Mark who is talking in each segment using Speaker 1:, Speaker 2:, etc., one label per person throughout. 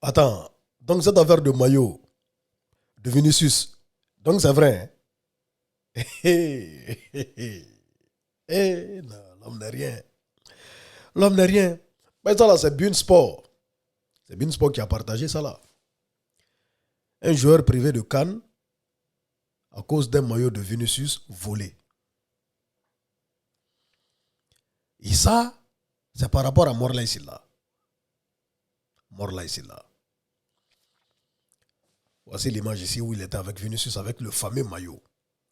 Speaker 1: Attends, donc cette affaire de maillot de Vinicius, donc c'est vrai, hein? Non, l'homme n'est rien. L'homme n'est rien. Mais ça là, c'est Bein Sport. C'est Bein Sport qui a partagé ça là. Un joueur privé de Cannes à cause d'un maillot de Vinicius volé. Et ça, c'est par rapport à Morlaï Silla. Morlaï Silla. Voici l'image ici où il était avec Vinicius avec le fameux maillot.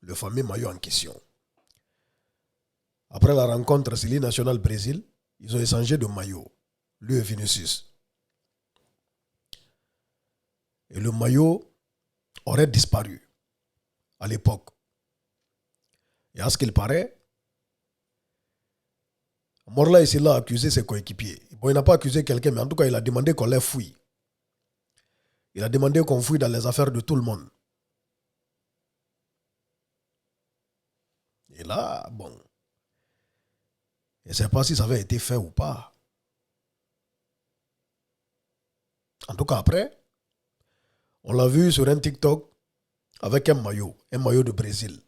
Speaker 1: Le fameux maillot en question. Après la rencontre Sili National Brésil, ils ont échangé de maillot. Lui et Vinicius. Et le maillot aurait disparu à l'époque. Et à ce qu'il paraît, Morla Silla a accusé ses coéquipiers. Bon, il n'a pas accusé quelqu'un, mais en tout cas, il a demandé qu'on les fouille. Il a demandé qu'on fouille dans les affaires de tout le monde. Et là, bon, je ne sais pas si ça avait été fait ou pas. En tout cas, après, on l'a vu sur un TikTok avec un maillot de Brésil.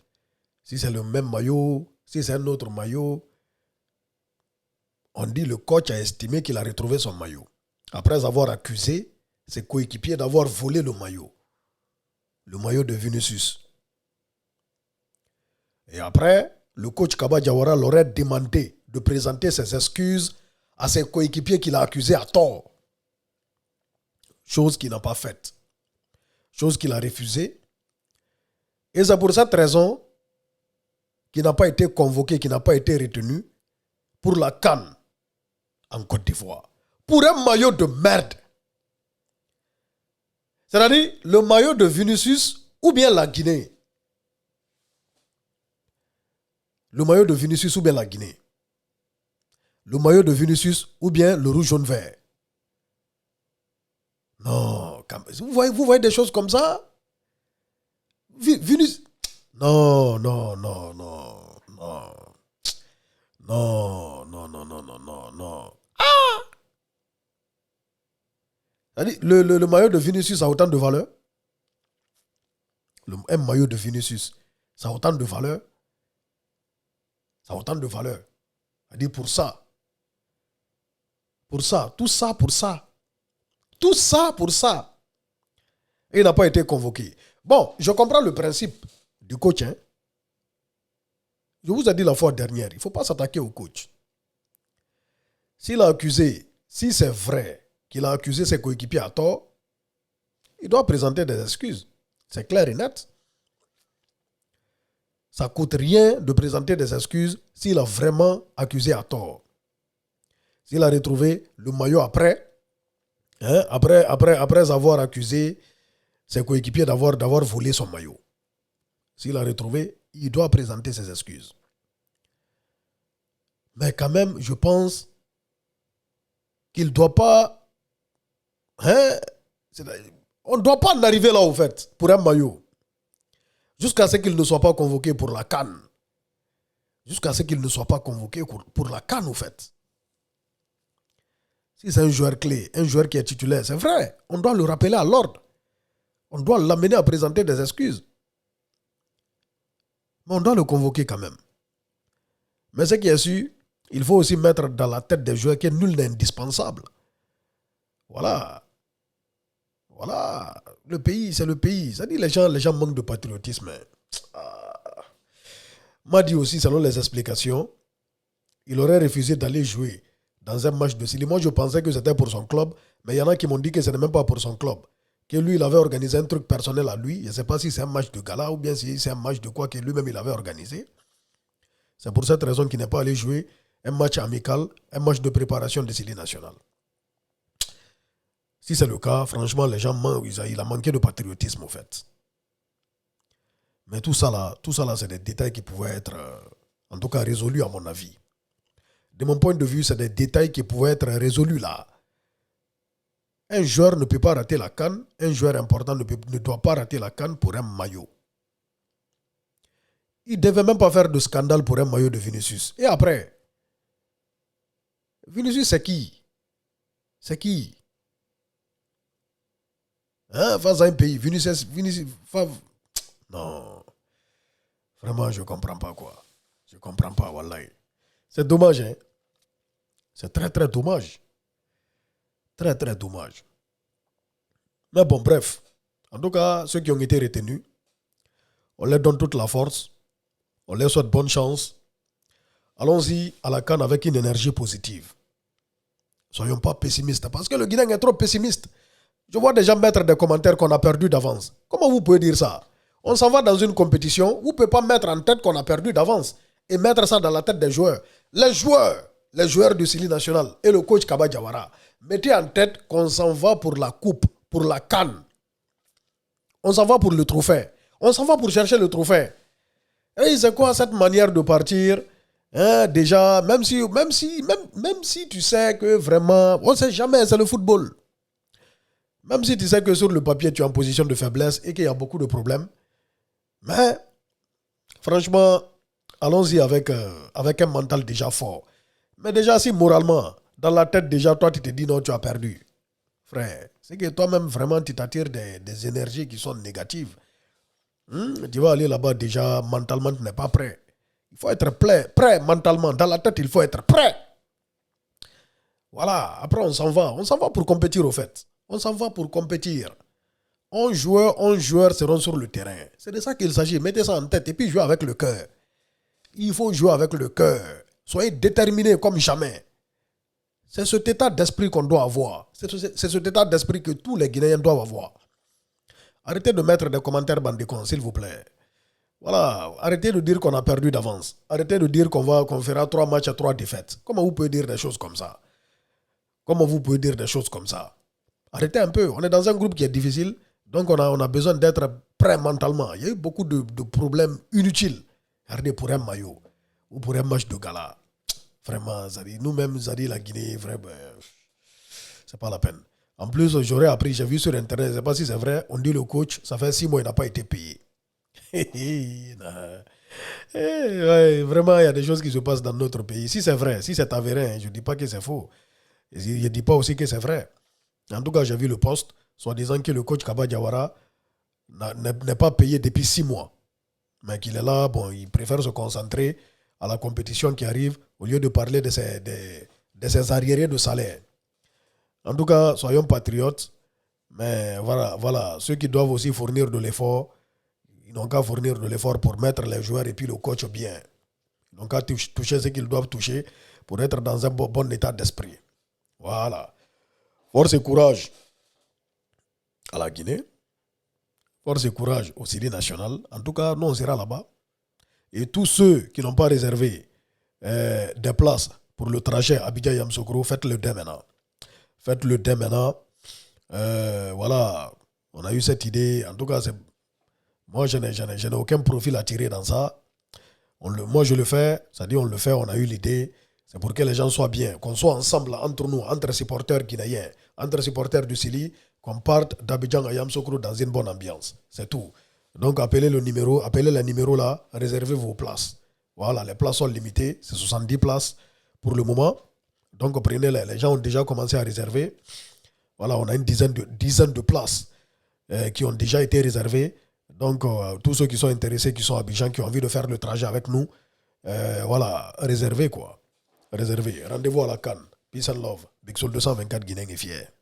Speaker 1: Si c'est le même maillot, si c'est un autre maillot, on dit le coach a estimé qu'il a retrouvé son maillot. Après avoir accusé ses coéquipiers d'avoir volé le maillot de Vinicius. Et après, le coach Kaba Diawara l'aurait demandé de présenter ses excuses à ses coéquipiers qu'il a accusés à tort. Chose qu'il n'a pas faite. Chose qu'il a refusée. Et c'est pour cette raison qu'il n'a pas été convoqué, qu'il n'a pas été retenu pour la CAN en Côte d'Ivoire. Pour un maillot de merde. C'est-à-dire le maillot de Vinicius ou bien la Guinée. Le maillot de Vinicius ou bien la Guinée. Le maillot de Vinicius ou bien le rouge, jaune, vert. Non, vous voyez des choses comme ça? Vinicius. Non. Non. Le maillot de Vinicius a autant de valeur. Un maillot de Vinicius, ça a autant de valeur. Ça a autant de valeur. C'est-à-dire pour ça. Pour ça. Tout ça pour ça. Tout ça pour ça. Et il n'a pas été convoqué. Bon, je comprends le principe du coach. Hein. Je vous ai dit la fois dernière, il ne faut pas s'attaquer au coach. S'il a accusé, si c'est vrai qu'il a accusé ses coéquipiers à tort, il doit présenter des excuses. C'est clair et net. Ça ne coûte rien de présenter des excuses s'il a vraiment accusé à tort. S'il a retrouvé le maillot après, hein, après avoir accusé ses coéquipiers d'avoir volé son maillot. S'il a retrouvé, il doit présenter ses excuses. Mais quand même, je pense qu'il ne doit pas... Hein, on ne doit pas en arriver là, au fait, pour un maillot. Jusqu'à ce qu'il ne soit pas convoqué pour la CAN. Jusqu'à ce qu'il ne soit pas convoqué pour la CAN, au fait. Si c'est un joueur clé, un joueur qui est titulaire, c'est vrai, on doit le rappeler à l'ordre. On doit l'amener à présenter des excuses. Mais on doit le convoquer quand même. Mais ce qui est sûr, il faut aussi mettre dans la tête des joueurs que nul n'est indispensable. Voilà. Voilà. Le pays, c'est le pays. Ça dit les gens manquent de patriotisme. M'a dit aussi, selon les explications, il aurait refusé d'aller jouer dans un match de Sili. Moi, je pensais que c'était pour son club, mais il y en a qui m'ont dit que ce n'est même pas pour son club. Que lui, il avait organisé un truc personnel à lui. Je ne sais pas si c'est un match de gala ou bien si c'est un match de quoi que lui-même il avait organisé. C'est pour cette raison qu'il n'est pas allé jouer un match amical, un match de préparation de Sili National. Si c'est le cas, franchement, les gens il a manqué de patriotisme, au fait. Mais tout ça là, c'est des détails qui pouvaient être, en tout cas, résolus à mon avis. De mon point de vue, c'est des détails qui pouvaient être résolus là. Un joueur ne peut pas rater la CAN, un joueur important ne doit pas rater la CAN pour un maillot. Il ne devait même pas faire de scandale pour un maillot de Vinicius. Et après, Vinicius c'est qui? C'est qui? Hein, face à un pays, non. Vraiment, je ne comprends pas quoi. Je ne comprends pas, wallahi. C'est dommage, hein. C'est très, très dommage. Très, très dommage. Mais bon, bref. En tout cas, ceux qui ont été retenus, on leur donne toute la force. On leur souhaite bonne chance. Allons-y à la CAN avec une énergie positive. Soyons pas pessimistes. Parce que le Guinéen est trop pessimiste. Je vois des gens mettre des commentaires qu'on a perdu d'avance. Comment vous pouvez dire ça? On s'en va dans une compétition. Vous ne pouvez pas mettre en tête qu'on a perdu d'avance et mettre ça dans la tête des joueurs. Les joueurs du Sili National et le coach Kaba Diawara, mettez en tête qu'on s'en va pour la coupe, pour la CAN. On s'en va pour le trophée. On s'en va pour chercher le trophée. Et c'est quoi cette manière de partir? Hein, déjà, même si tu sais que vraiment, on ne sait jamais, c'est le football. Même si tu sais que sur le papier, tu es en position de faiblesse et qu'il y a beaucoup de problèmes. Mais, franchement, allons-y avec un mental déjà fort. Mais déjà, si moralement, dans la tête déjà, toi, tu te dis non, tu as perdu. Frère, c'est que toi-même, vraiment, tu t'attires des énergies qui sont négatives. Tu vas aller là-bas déjà, mentalement, tu n'es pas prêt. Il faut être prêt mentalement. Dans la tête, il faut être prêt. Voilà, après on s'en va. On s'en va pour compétir au fait. On s'en va pour compétir. 11 joueurs seront sur le terrain. C'est de ça qu'il s'agit. Mettez ça en tête et puis jouez avec le cœur. Il faut jouer avec le cœur. Soyez déterminés comme jamais. C'est cet état d'esprit qu'on doit avoir. C'est cet état d'esprit que tous les Guinéens doivent avoir. Arrêtez de mettre des commentaires bandicons, s'il vous plaît. Voilà, arrêtez de dire qu'on a perdu d'avance. Arrêtez de dire qu'on fera 3 matchs à 3 défaites. Comment vous pouvez dire des choses comme ça? Comment vous pouvez dire des choses comme ça? Arrêtez un peu. On est dans un groupe qui est difficile. Donc, on a besoin d'être prêt mentalement. Il y a eu beaucoup de problèmes inutiles. Regardez pour un maillot ou pour un match de gala. Vraiment, nous-mêmes, la Guinée, vraiment, c'est pas la peine. En plus, j'aurais appris, j'ai vu sur Internet, je ne sais pas si c'est vrai, on dit le coach, ça fait 6 mois, il n'a pas été payé. Ouais, vraiment, il y a des choses qui se passent dans notre pays. Si c'est vrai, si c'est avéré, je ne dis pas que c'est faux. Je ne dis pas aussi que c'est vrai. En tout cas, j'ai vu le poste, soit disant que le coach Kaba Diawara n'est pas payé depuis 6 mois. Mais qu'il est là, bon, il préfère se concentrer à la compétition qui arrive au lieu de parler de ses arriérés de salaire. En tout cas, soyons patriotes. Mais voilà, ceux qui doivent aussi fournir de l'effort, ils n'ont qu'à fournir de l'effort pour mettre les joueurs et puis le coach bien. Ils n'ont qu'à toucher ce qu'ils doivent toucher pour être dans un bon état d'esprit. Voilà. Force et courage à la Guinée. Force et courage au Sili National. En tout cas, nous, on sera là-bas. Et tous ceux qui n'ont pas réservé des places pour le trajet Abidjan-Yamoussoukro, faites-le dès maintenant. Faites-le dès maintenant. Voilà. On a eu cette idée. En tout cas, moi, je n'ai aucun profil à tirer dans ça. Moi, je le fais. C'est-à-dire, on le fait, on a eu l'idée. C'est pour que les gens soient bien. Qu'on soit ensemble entre nous, entre supporters guinéens, entre supporters du Sili, qu'on parte d'Abidjan à Yamoussoukro dans une bonne ambiance. C'est tout. Donc, appelez les numéros là, réservez vos places. Voilà, les places sont limitées. C'est 70 places pour le moment. Donc, prenez-les. Les gens ont déjà commencé à réserver. Voilà, on a une dizaine de places qui ont déjà été réservées. Donc, tous ceux qui sont intéressés, qui sont à Abidjan, qui ont envie de faire le trajet avec nous, voilà, réservez quoi. Réservez. Rendez-vous à la CAN. Peace and love. Big Soul 224 Guinéen est fier.